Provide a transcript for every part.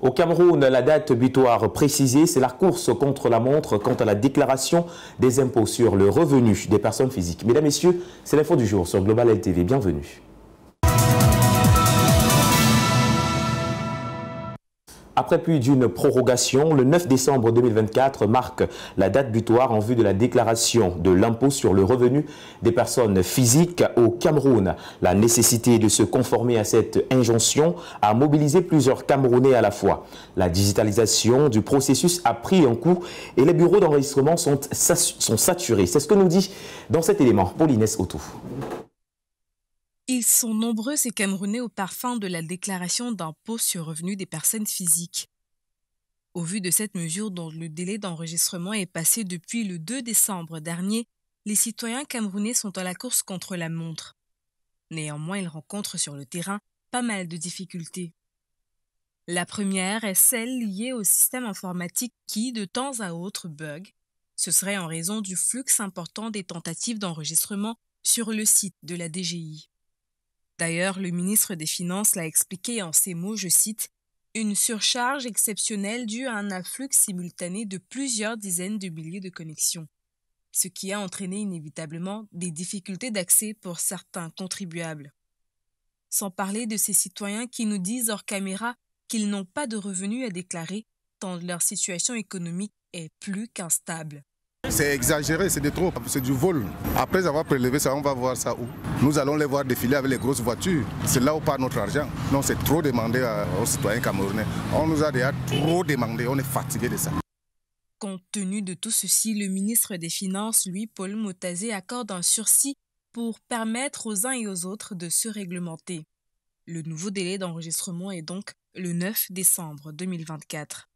Au Cameroun, la date butoir précisée, c'est la course contre la montre quant à la déclaration des impôts sur le revenu des personnes physiques. Mesdames, Messieurs, c'est l'info du jour sur Global LTV. Bienvenue. Après plus d'une prorogation, le 9 décembre 2024 marque la date butoir en vue de la déclaration de l'impôt sur le revenu des personnes physiques au Cameroun. La nécessité de se conformer à cette injonction a mobilisé plusieurs Camerounais à la fois. La digitalisation du processus a pris un coup et les bureaux d'enregistrement sont saturés. C'est ce que nous dit dans cet élément Pauline Autou. Ils sont nombreux ces Camerounais au parfum de la déclaration d'impôt sur revenu des personnes physiques. Au vu de cette mesure dont le délai d'enregistrement est passé depuis le 2 décembre dernier, les citoyens camerounais sont à la course contre la montre. Néanmoins, ils rencontrent sur le terrain pas mal de difficultés. La première est celle liée au système informatique qui, de temps à autre, bug. Ce serait en raison du flux important des tentatives d'enregistrement sur le site de la DGI. D'ailleurs, le ministre des Finances l'a expliqué en ces mots, je cite, « une surcharge exceptionnelle due à un afflux simultané de plusieurs dizaines de milliers de connexions », ce qui a entraîné inévitablement des difficultés d'accès pour certains contribuables. Sans parler de ces citoyens qui nous disent hors caméra qu'ils n'ont pas de revenus à déclarer tant leur situation économique est plus qu'instable. C'est exagéré, c'est de trop, c'est du vol. Après avoir prélevé ça, on va voir ça où? Nous allons les voir défiler avec les grosses voitures. C'est là où part notre argent. Non, c'est trop demandé aux citoyens camerounais. On nous a déjà trop demandé, on est fatigué de ça. Compte tenu de tout ceci, le ministre des Finances, lui, Paul Motazé, accorde un sursis pour permettre aux uns et aux autres de se réglementer. Le nouveau délai d'enregistrement est donc le 9 décembre 2024.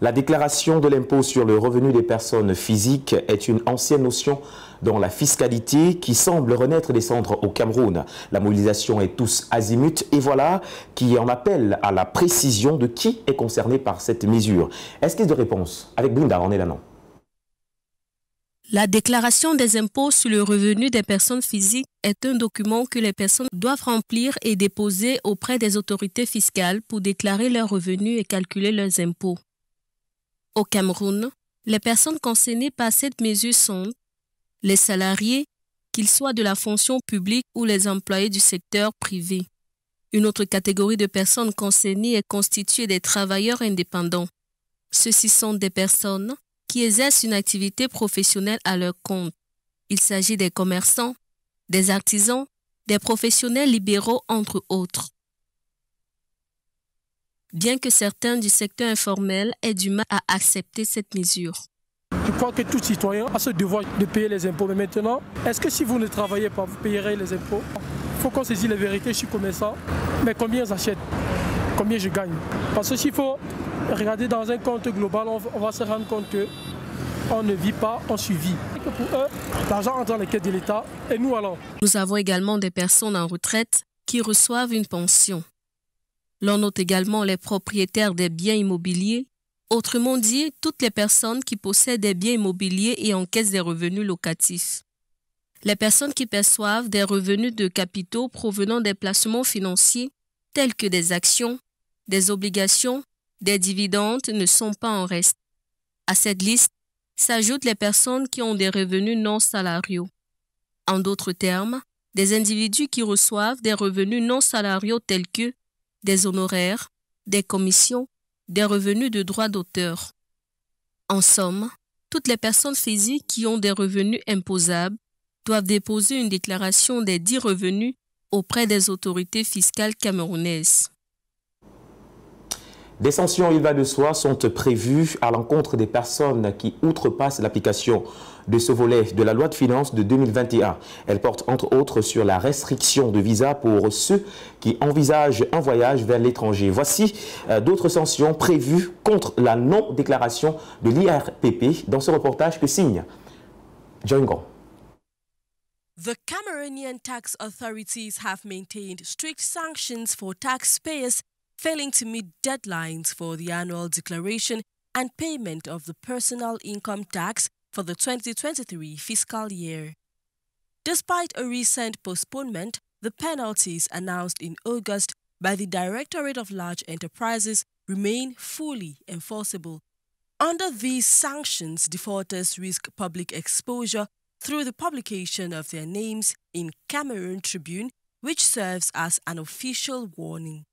La déclaration de l'impôt sur le revenu des personnes physiques est une ancienne notion dans la fiscalité qui semble renaître des cendres au Cameroun. La mobilisation est tous azimuts et voilà qui en appelle à la précision de qui est concerné par cette mesure. Esquisse de réponse avec Blinda en Elanon. La déclaration des impôts sur le revenu des personnes physiques est un document que les personnes doivent remplir et déposer auprès des autorités fiscales pour déclarer leurs revenus et calculer leurs impôts. Au Cameroun, les personnes concernées par cette mesure sont les salariés, qu'ils soient de la fonction publique ou les employés du secteur privé. Une autre catégorie de personnes concernées est constituée des travailleurs indépendants. Ceux-ci sont des personnes qui exercent une activité professionnelle à leur compte. Il s'agit des commerçants, des artisans, des professionnels libéraux, entre autres. Bien que certains du secteur informel aient du mal à accepter cette mesure. Je crois que tout citoyen a ce devoir de payer les impôts. Mais maintenant, est-ce que si vous ne travaillez pas, vous payerez les impôts? Il faut qu'on saisisse les vérités. Je suis commerçant, mais combien j'achète? Combien je gagne? Parce que s'il faut regarder dans un compte global, on va se rendre compte qu'on ne vit pas, on survit. Pour eux, l'argent entre dans les caisses de l'État et nous alors. Nous avons également des personnes en retraite qui reçoivent une pension. L'on note également les propriétaires des biens immobiliers, autrement dit, toutes les personnes qui possèdent des biens immobiliers et encaissent des revenus locatifs. Les personnes qui perçoivent des revenus de capitaux provenant des placements financiers, tels que des actions, des obligations, des dividendes, ne sont pas en reste. À cette liste s'ajoutent les personnes qui ont des revenus non salariaux. En d'autres termes, des individus qui reçoivent des revenus non salariaux tels que des honoraires, des commissions, des revenus de droit d'auteur. En somme, toutes les personnes physiques qui ont des revenus imposables doivent déposer une déclaration des dits revenus auprès des autorités fiscales camerounaises. Des sanctions, il va de soi, sont prévues à l'encontre des personnes qui outrepassent l'application de ce volet de la loi de finances de 2021. Elle porte entre autres sur la restriction de visa pour ceux qui envisagent un voyage vers l'étranger. Voici d'autres sanctions prévues contre la non-déclaration de l'IRPP dans ce reportage que signe John Gong. The Cameroonian tax authorities have maintained strict sanctions for taxpayers failing to meet deadlines for the annual declaration and payment of the personal income tax for the 2023 fiscal year. Despite a recent postponement, the penalties announced in August by the Directorate of Large Enterprises remain fully enforceable. Under these sanctions, defaulters risk public exposure through the publication of their names in Cameroon Tribune, which serves as an official warning.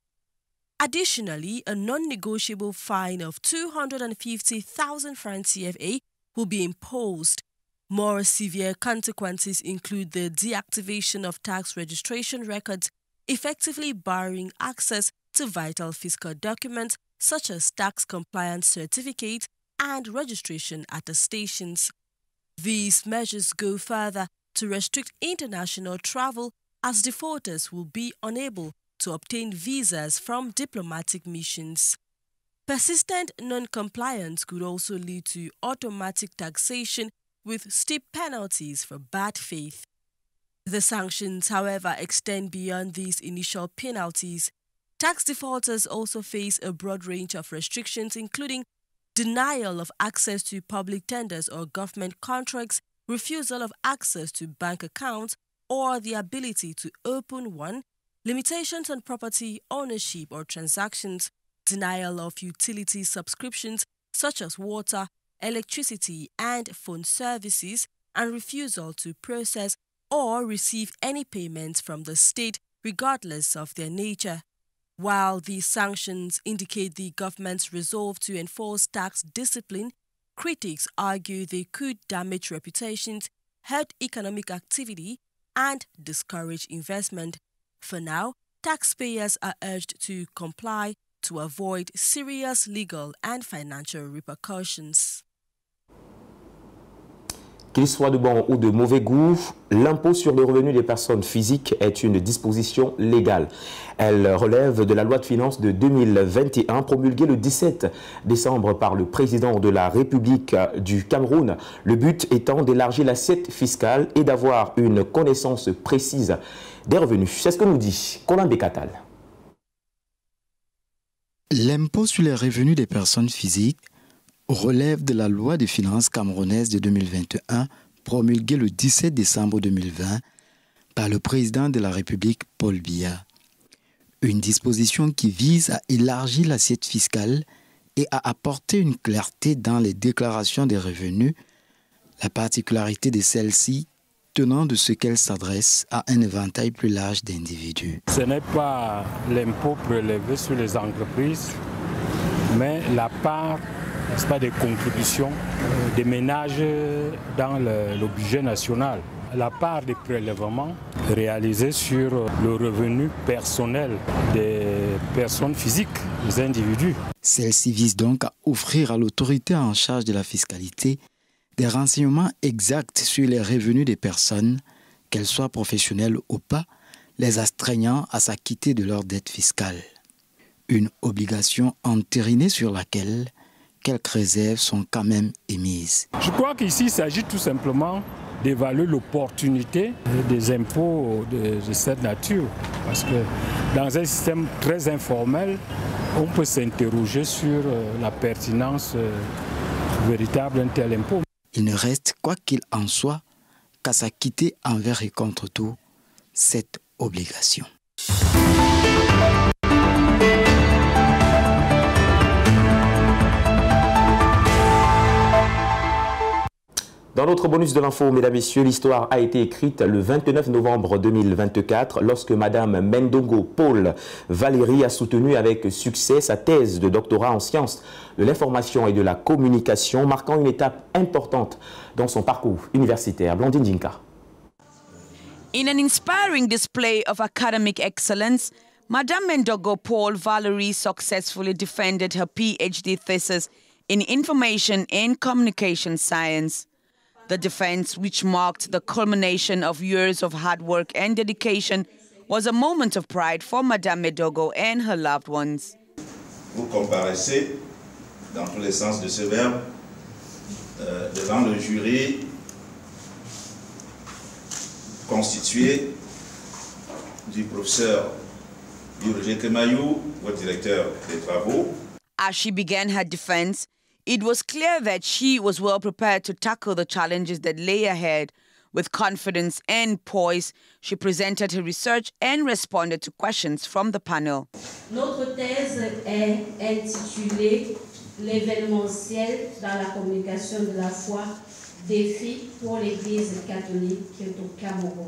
Additionally, a non-negotiable fine of 250,000 francs CFA will be imposed. More severe consequences include the deactivation of tax registration records, effectively barring access to vital fiscal documents such as tax compliance certificates and registration attestations. These measures go further to restrict international travel, as defaulters will be unable to obtain visas from diplomatic missions. Persistent non-compliance could also lead to automatic taxation with steep penalties for bad faith. The sanctions, however, extend beyond these initial penalties. Tax defaulters also face a broad range of restrictions, including denial of access to public tenders or government contracts, refusal of access to bank accounts or the ability to open one, limitations on property ownership or transactions, denial of utility subscriptions such as water, electricity, and phone services, and refusal to process or receive any payments from the state regardless of their nature. While these sanctions indicate the government's resolve to enforce tax discipline, critics argue they could damage reputations, hurt economic activity, and discourage investment. For now, taxpayers are urged to comply to avoid serious legal and financial repercussions. Qu'il soit de bon ou de mauvais goût, l'impôt sur le revenu des personnes physiques est une disposition légale. Elle relève de la loi de finances de 2021 promulguée le 17 décembre par le président de la République du Cameroun. Le but étant d'élargir l'assiette fiscale et d'avoir une connaissance précise des revenus. C'est ce que nous dit Colin Bekatal. L'impôt sur les revenus des personnes physiques relève de la loi des finances camerounaise de 2021 promulguée le 17 décembre 2020 par le président de la République Paul Biya. Une disposition qui vise à élargir l'assiette fiscale et à apporter une clarté dans les déclarations des revenus, la particularité de celle-ci tenant de ce qu'elle s'adresse à un éventail plus large d'individus. Ce n'est pas l'impôt prélevé sur les entreprises, mais la part, n'est-ce pas, des contributions des ménages dans le budget national. La part des prélèvements réalisés sur le revenu personnel des personnes physiques, des individus. Celle-ci vise donc à offrir à l'autorité en charge de la fiscalité des renseignements exacts sur les revenus des personnes, qu'elles soient professionnelles ou pas, les astreignant à s'acquitter de leurs dettes fiscales. Une obligation entérinée sur laquelle quelques réserves sont quand même émises. Je crois qu'ici, il s'agit tout simplement d'évaluer l'opportunité des impôts de cette nature. Parce que dans un système très informel, on peut s'interroger sur la pertinence véritable d'un tel impôt. Il ne reste, quoi qu'il en soit, qu'à s'acquitter envers et contre tout cette obligation. Dans notre bonus de l'info, mesdames et messieurs, l'histoire a été écrite le 29 novembre 2024 lorsque Madame Mendongo Paul Valérie a soutenu avec succès sa thèse de doctorat en sciences de l'information et de la communication, marquant une étape importante dans son parcours universitaire. Blandine Djinka. In an inspiring display of academic excellence, Madame Mendongo Paul Valérie successfully defended her PhD thesis in information and communication science. The defense, which marked the culmination of years of hard work and dedication, was a moment of pride for Madame Mendongo and her loved ones. Vous comparaissez, dans tous les sens de ce verbe, devant le jury constitué du professeur Roger Kemayou, votre directeur des travaux. As she began her defense, it was clear that she was well prepared to tackle the challenges that lay ahead With confidence and poise, she presented her research and responded to questions from the panel. Notre thèse est intitulée « L'événementiel dans la communication de la foi, défi pour l'Église catholique au Cameroun ».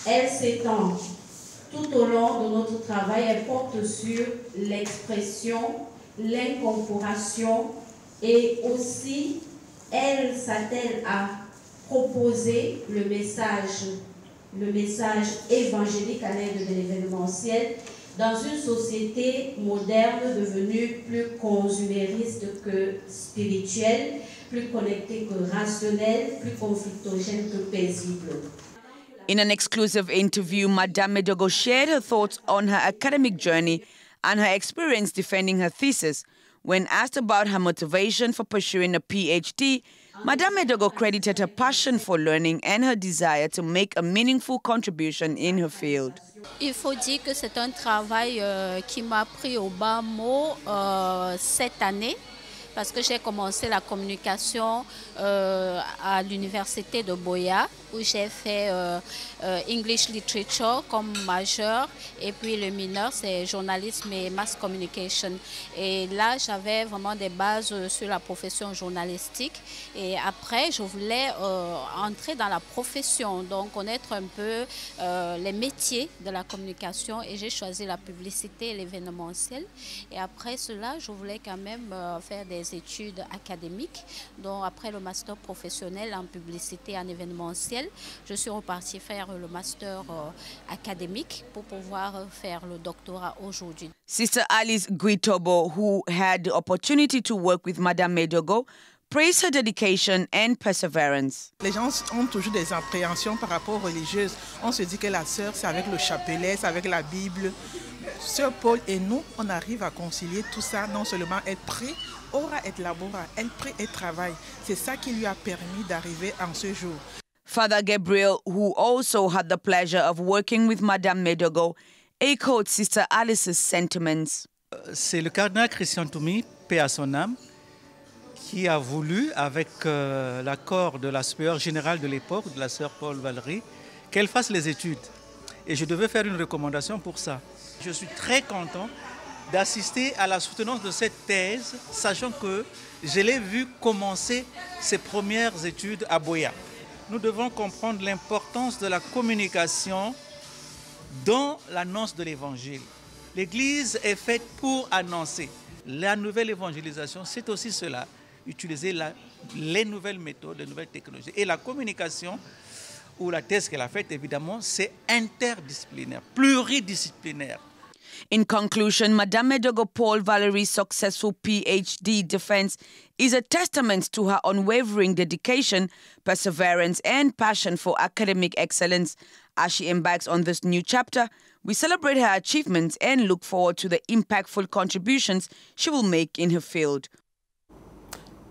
Elle s'étend tout au long de notre travail, elle porte sur l'expression, l'incorporation et aussi elle s'attelle à proposer le message évangélique à l'aide de l'événementiel dans une société moderne devenue plus consumériste que spirituelle, plus connectée que rationnelle, plus conflictogène que paisible. In an exclusive interview, Madame Medogo shared her thoughts on her academic journey and her experience defending her thesis. When asked about her motivation for pursuing a PhD, Madame Medogo credited her passion for learning and her desire to make a meaningful contribution in her field. Il faut dire que c'est un travail qui m'a pris au bas mot cette année, parce que j'ai commencé la communication à l'université de Boya, où j'ai fait English Literature comme majeur, et puis le mineur c'est journalisme et mass communication. Et là j'avais vraiment des bases sur la profession journalistique, et après je voulais entrer dans la profession, donc connaître un peu les métiers de la communication, et j'ai choisi la publicité et l'événementiel. Et après cela je voulais quand même faire des études académiques, donc après le master professionnel en publicité et en événementiel, je suis repartie faire le master académique pour pouvoir faire le doctorat aujourd'hui. Sister Alice Guitobo, who had the opportunity to work with Madame Medogo, praised her dedication and perseverance. Les gens ont toujours des appréhensions par rapport aux religieuses. On se dit que la sœur, c'est avec le chapelet, c'est avec la Bible. Sœur Paul et nous, on arrive à concilier tout ça, non seulement être pris, ora et labora, elle prie et travaille. C'est ça qui lui a permis d'arriver en ce jour. Father Gabriel, who also had the pleasure of working with Madame Medogo, echoed Sister Alice's sentiments. C'est le cardinal Christian Toumi, paix à son âme, qui a voulu, avec l'accord de la supérieure générale de l'époque, de la sœur Paul Valérie, qu'elle fasse les études. Et je devais faire une recommandation pour ça. Je suis très content d'assister à la soutenance de cette thèse, sachant que je l'ai vu commencer ses premières études à Boya. Nous devons comprendre l'importance de la communication dans l'annonce de l'Évangile. L'Église est faite pour annoncer. La nouvelle évangélisation, c'est aussi cela, utiliser les nouvelles méthodes, les nouvelles technologies. Et la communication, ou la thèse qu'elle a faite, évidemment, c'est interdisciplinaire, pluridisciplinaire. In conclusion, Madame Medogo Paul Valerie's successful PhD defense is a testament to her unwavering dedication, perseverance, and passion for academic excellence. As she embarks on this new chapter, we celebrate her achievements and look forward to the impactful contributions she will make in her field.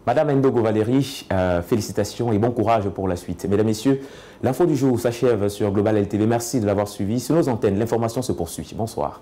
Madame Medogo Valérie, félicitations et bon courage pour la suite. Mesdames, Messieurs, l'info du jour s'achève sur Global LTV. Merci de l'avoir suivi. Sur nos antennes, l'information se poursuit. Bonsoir.